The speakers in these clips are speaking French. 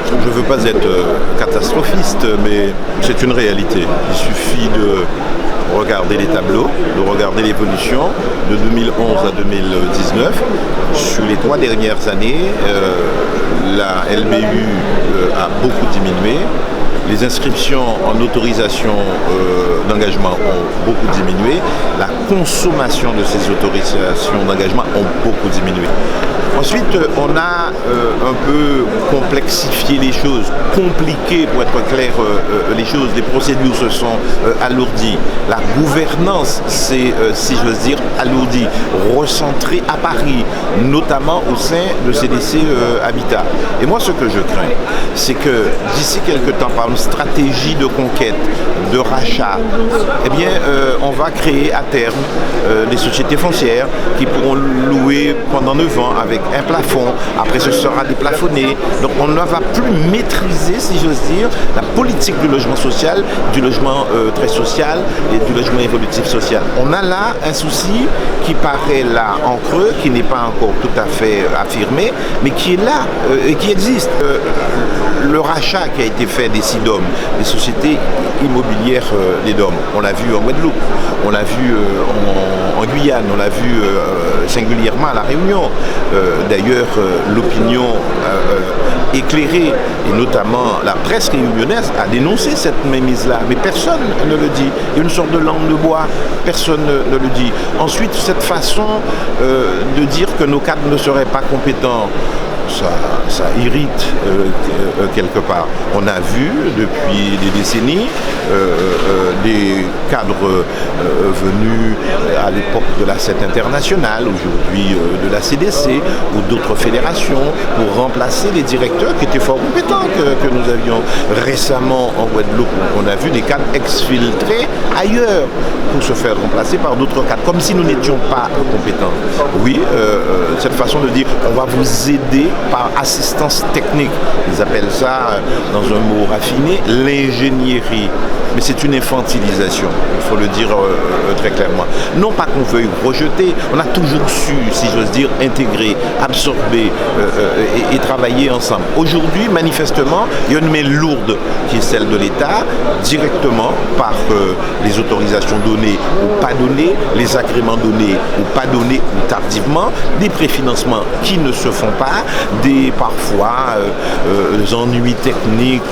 Je ne veux pas être catastrophiste, mais c'est une réalité. Il suffit de regarder les tableaux, de regarder l'évolution de 2011 à 2019. Sur les 3 dernières années, la LBU a beaucoup diminué. Les inscriptions en autorisation d'engagement ont beaucoup diminué. La consommation de ces autorisations d'engagement ont beaucoup diminué. Ensuite, on a un peu complexifié les choses, compliqué pour être clair les choses. Les procédures se sont alourdies. La gouvernance s'est, si j'ose dire, alourdie, recentrée à Paris, notamment au sein de CDC Habitat. Et moi, ce que je crains, c'est que d'ici quelques temps, par une stratégie de conquête, de rachat, eh bien, on va créer à terme des sociétés foncières qui pourront louer pendant 9 ans avec un plafond, après ce sera déplafonné. Donc on ne va plus maîtriser, si j'ose dire, la politique du logement social, du logement très social et du logement évolutif social. On a là un souci qui paraît là en creux, qui n'est pas encore tout à fait affirmé, mais qui est là et qui existe. Le rachat qui a été fait des SIDOM, des sociétés immobilières des DOM, on l'a vu en Guadeloupe, on l'a vu en Guyane, on l'a vu singulièrement à La Réunion. D'ailleurs, l'opinion éclairée, et notamment la presse réunionnaise, a dénoncé cette mainmise-là. Mais personne ne le dit. Il y a une sorte de langue de bois, personne ne le dit. Ensuite, cette façon de dire que nos cadres ne seraient pas compétents, ça irrite quelque part. On a vu depuis des décennies des cadres venus à l'époque de la CET internationale, aujourd'hui de la CDC ou d'autres fédérations, pour remplacer les directeurs qui étaient fort compétents que nous avions récemment en Guadeloupe. On a vu des cadres exfiltrés ailleurs pour se faire remplacer par d'autres cadres, comme si nous n'étions pas compétents. Oui, cette façon de dire on va vous aider par assistance technique, ils appellent ça dans un mot raffiné l'ingénierie, mais c'est une infantilisation, il faut le dire très clairement. Non pas qu'on veuille rejeter, on a toujours su, si j'ose dire, intégrer, absorber et travailler ensemble. Aujourd'hui, manifestement, il y a une main lourde qui est celle de l'État, directement par les autorisations données ou pas données, les agréments donnés ou pas donnés ou tardivement, des préfinancements qui ne se font pas, des parfois ennuis techniques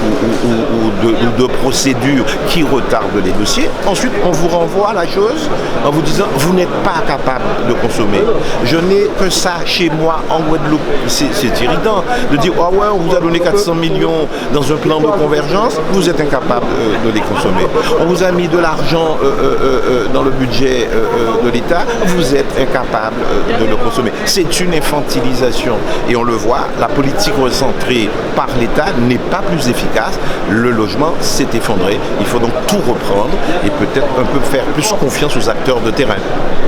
ou de procédures qui retardent les dossiers. Ensuite, on vous renvoie la chose en vous disant vous n'êtes pas capable de consommer. Je n'ai que ça chez moi en Guadeloupe. C'est irritant de dire ah ouais, on vous a donné 400 millions dans un plan de convergence, vous êtes incapable de les consommer. On vous a mis de l'argent dans le budget de l'État, vous êtes incapable de le consommer. C'est une infantilisation et on le voit, la politique recentrée par l'État n'est pas plus efficace. Le logement s'est effondré. Il faut donc tout reprendre et peut-être un peu faire plus confiance aux acteurs de terrain.